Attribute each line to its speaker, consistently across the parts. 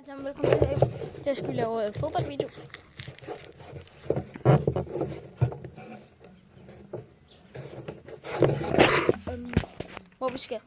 Speaker 1: sammen, velkommen til i dag. Jeg skal lave fodboldvideo. Hvor vi skal...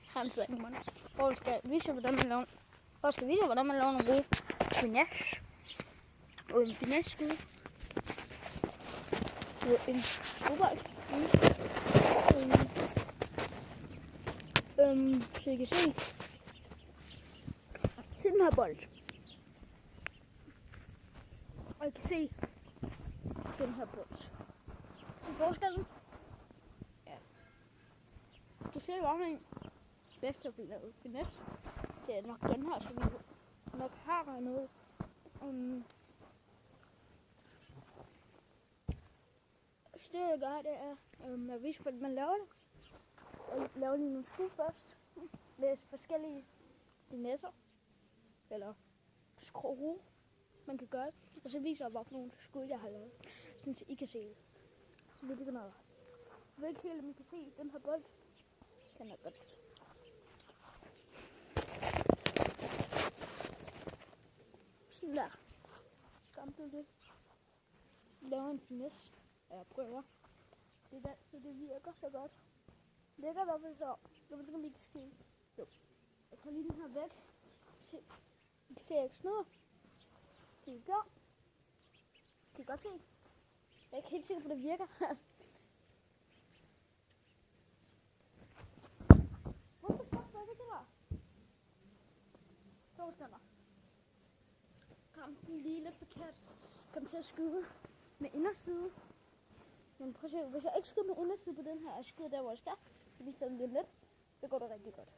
Speaker 1: Han sidder ikke i munden. Hvor vi skal vise, hvordan man laver... hvordan man laver nogle gode finesse. Og en finesse-skud. Og en fodbold. Så I kan se den her bold. Og I kan se den her bold. Se forskellen? Ja. I kan se, hvor en bedste at lave finesse. Det er nok den her, som vi nok har noget. Så det jeg gør, det er at vise, hvordan man laver det. Og lave lige nogle skud først. Med forskellige finesser. Eller skrue, man kan gøre det. Og så viser jeg bare nogle skud, jeg har lavet. Sådan så I kan se det. Så vi begynder. Jeg ved ikke helt, om I kan se den her bold. Den er godt. Sådan der. Skampe det. Laver en finesse. Og jeg prøver. Det er der, så det virker så godt. Lægger i hvert fald så. Jeg ved ikke, om I kan se. Jo. Jeg tager lige den her væk. Se. I kan se, at jeg ikke snyder. Det er godt. Kan I godt se? Jeg er ikke helt sikker på, at det virker. What the fuck, hvad er det der? Så den der. Ramte lige lidt forkert. Kom til at skyde med inderside. Men prøv at se, hvis jeg ikke skyder med inderside på den her, og skyder der, hvor jeg skal, så viser den lidt, så går det rigtig godt.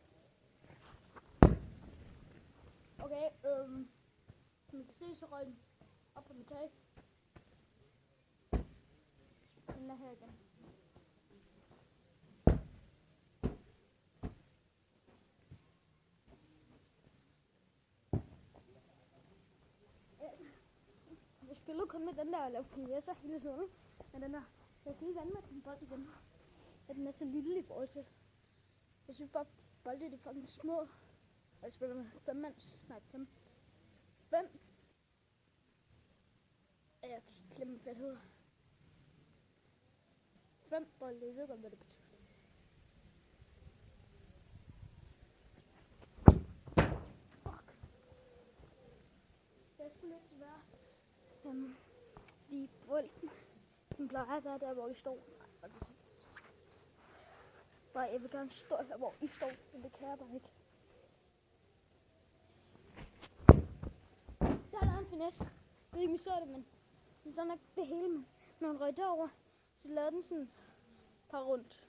Speaker 1: Okay, som I kan se, så røg den op på mit tag. Den er her igen. Jeg spillede kun med den der og lavede finesser hele tiden. Men den der, jeg kan ikke vande mig til en bold igen. At den er så lille i forhold til. Jeg synes bare, bolde er fucking små. Og jeg spiller med 5. Jeg kan ikke glemme, hvad det hedder. 5 bolde, jeg ved godt, hvad det betyder. Fuck. Det er sgu lidt svært. Lige bolden. Den plejer at være der, hvor I står. Bare, jeg vil gerne stå her, hvor I står, men det kan jeg bare ikke. Der er lavet en finesse. Jeg ved ikke, om I så det, men det er sådan nok det hele, men når den røg derover, så lavede den sådan par rundt.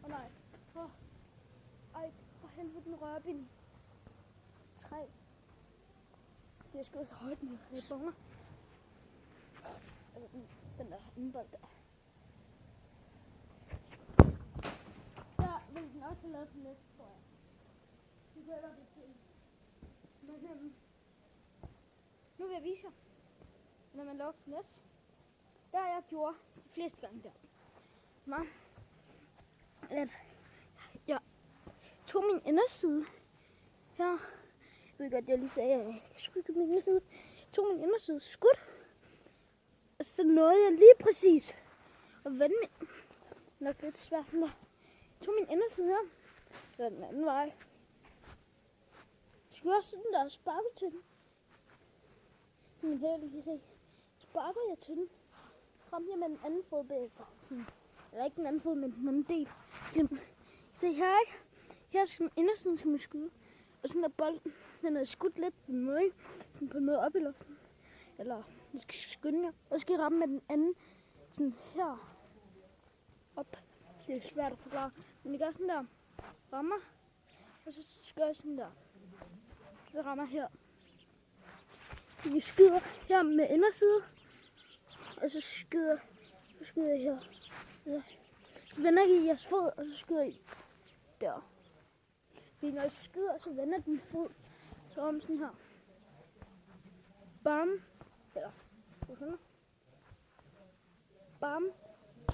Speaker 1: Nej. For helvede, den rører op i en træ. Det er sgu så højt med bonger. Altså den der indbold der. Der vil den også have lavet på næste, tror jeg. Det gælder det til. Men nu vil jeg vise jer, når man laver finesse. Der jeg gjorde de fleste gange der. At jeg tog min inderside her. Jeg ved godt, jeg lige sagde, at jeg skulle min inderside. Jeg tog min inderside skud. Og så nåede jeg lige præcis at vende min. Nok lidt svært sådan der. Jeg tog min inderside her. Så den anden vej. Så gjorde jeg sådan der og sparkede til den. Min her lige kan se. Sparker jeg til den. Ramte jeg med den anden fod bagfra. Eller ikke den anden fod, men den anden del. Se her, ikke? Her skal indersiden som en skyde. Og sådan der bolden, den er skudt lidt på en måde, ikke? Sådan på en måde op i luften. Eller, jeg skal skynde jer. Og så skal jeg ramme med den anden, sådan her. Op. Det er svært at forklare. Men jeg gør sådan der. Rammer. Og så gør jeg sådan der. Så rammer her. Vi skyder her med inderside. Og så skyder Så skyder I her. Ja. Så vender I jeres fod, og så skyder I der. Fordi når I skyder, så vender din fod så om sådan her. Bam. Eller, sådan. Bam.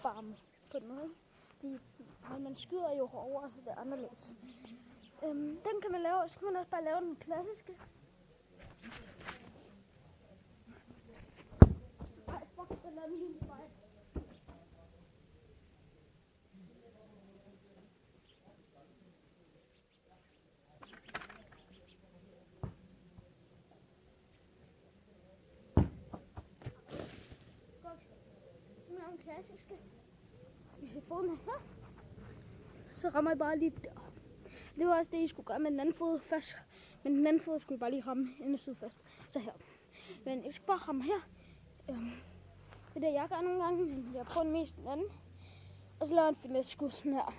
Speaker 1: Bam. På den måde. Fordi når man skyder jo hårdere, så det er anderledes. Den kan man lave, og så kan man også bare lave den klassiske. Ej, fuck, den er helt fejl. Klassiske. Hvis jeg får den her, så rammer jeg bare lige der. Det var også det, I skulle gøre med den anden fod først. Men den anden fod skulle I bare lige ramme inden og sidde fast. Så her. Men jeg skal bare ramme her. Det er det, jeg gør nogle gange, men jeg prøver den mest den anden. Og så laver jeg en finesse-skud sådan her.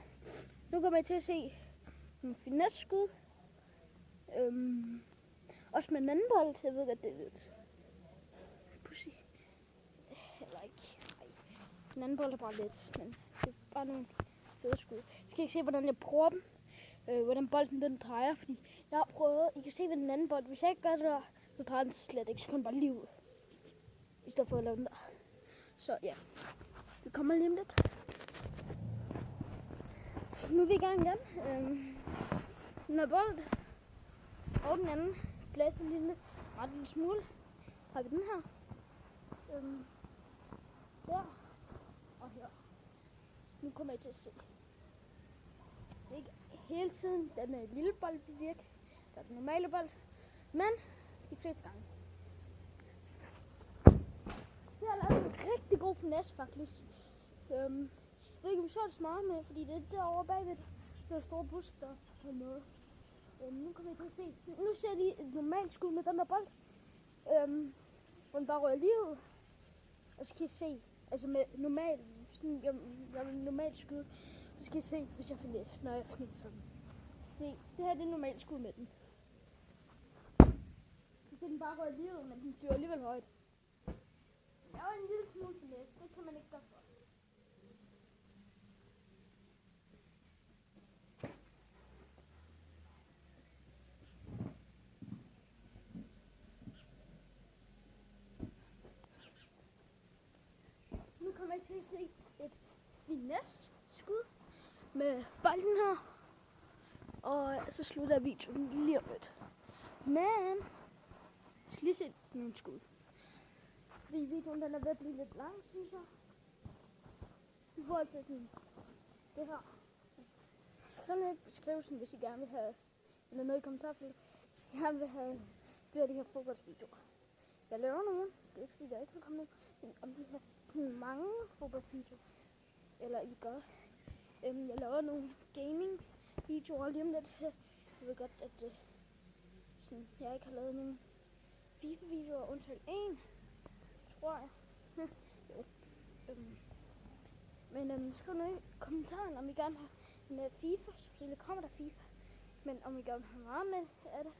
Speaker 1: Nu kommer jeg til at se en finesse-skud. Også med en anden bold. Jeg ved godt, det er lidt pussy. Eller ikke. Den anden bold er bare lidt, men det er bare nogle fede skud. Så skal I se, hvordan jeg prøver dem. Hvordan bolden den drejer, fordi jeg har prøvet. I kan se ved den anden bold. Hvis jeg ikke gør det der, så drejer den slet ikke. Så kan den bare lige ud. I stedet for at lave den der. Så ja, vi kommer lige om lidt. Så nu er vi i gang igen. Med bold. Og den anden blæser en lille smule. Har vi den her. Der. Og her. Nu kommer jeg til at se. Det er ikke hele tiden den lille bold vil virke. Der er den normale bold. Men de fleste gange. Det har lavet en rigtig god finesse faktisk. Jeg ved ikke om I så det smart med, fordi det er derovre bagved. Der er store busk der på noget. Nu kommer jeg til at se. Nu ser de et normalt skud med den der bold. Hvor den bare rører lige ud. Og så kan I se. Altså med normalt, jeg vil normalt skyde, så skal I se, hvis jeg finisser, når jeg finisser den. Det her det er normalt skud med den. Så skal den bare røre lige ud, men den flyver alligevel højt. Jeg er en lille smule finesse, det kan man ikke gøre for. Nu kommer jeg til at se et finesse-skud med bolden her. Og så slutter videoen lige om lidt. Men jeg skal lige se nogle skud. Fordi videoen den er ved at blive lidt lang, synes jeg. I forhold til sådan det her. Skriv ned i beskrivelsen, hvis I gerne vil have, eller noget i kommentarfeltet, hvis I gerne vil have flere af de her fodboldsvideoer. Jeg laver nogle, det er ikke fordi der ikke vil komme nogen, men om de her mange fodboldsvideoer, eller I gør. Jeg laver nogle gaming-videoer lige om lidt. Jeg ved godt, at sådan, jeg ikke har lavet nogen FIFA-videoer, undtagen en, tror jeg. Jo. Men skriv nu i kommentaren, om I gerne har med FIFA. Selvfølgelig kommer der FIFA. Men om I gerne vil have meget med af det.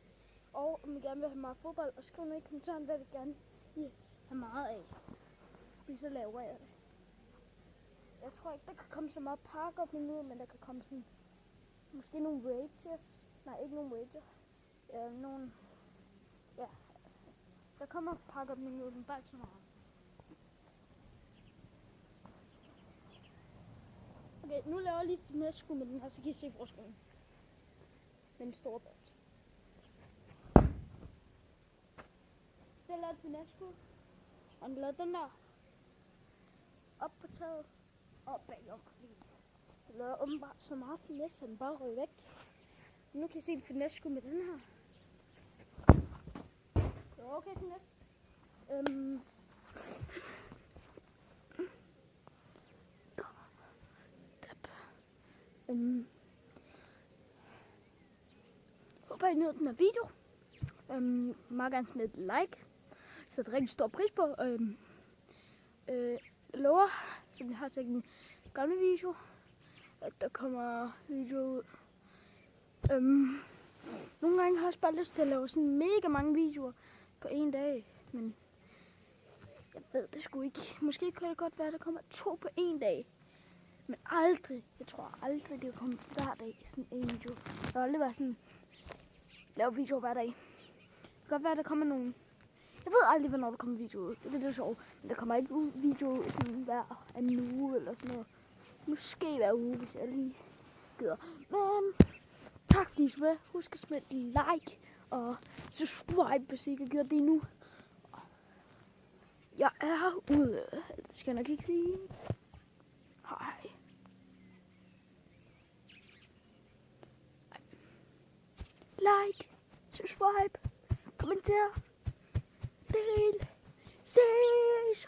Speaker 1: Og om I gerne vil have meget fodbold. Og skriv nu i kommentaren, hvad vi gerne vil have meget af. Fordi så laver jeg det. Jeg tror ikke, der kan komme så meget park-opening ud, men der kan komme sådan, måske nogle rages. Nej, ikke nogle rages. Nogle, ja, der kommer park-opening ud, men bare ikke så meget. Okay, nu laver jeg lige finesse-skud med den her, så kan I se forskellen. Med en stor bold. Så jeg lavede finesse-skud. Og den lavede den der. Op på taget. Og bagom. Jeg lavede åbenbart så meget finesse, så den bare røg væk. Nu kan I se en finesse-skud med den her. Det var okay finesse. Håber I nyder den her video. Meget gerne smid et like. Så det er rigtig stor pris på. Jeg lover, som jeg har sagt i en gamle video, at der kommer video ud. Nogle gange har jeg også bare lyst til at lave sådan mega mange videoer på en dag. Men Jeg ved det sgu ikke. Måske kan det godt være, at der kommer 2 på en dag. Men aldrig. Jeg tror aldrig, det kommer hver dag sådan en video. Jeg vil aldrig være sådan, lave videoer hver dag. Det kan godt være, at der kommer nogle. Jeg ved aldrig, hvornår der kommer video ud. Det er lidt sjovt. Men der kommer ikke video sådan hver en uge eller sådan noget. Måske hver uge, hvis jeg lige gider. Men tak fordi I så med. Husk at smide like og subscribe, hvis I ikke har gjort det endnu. Jeg er ude. Det skal jeg nok ikke sige. Hej. Like, subscribe, kommenter, del, ses.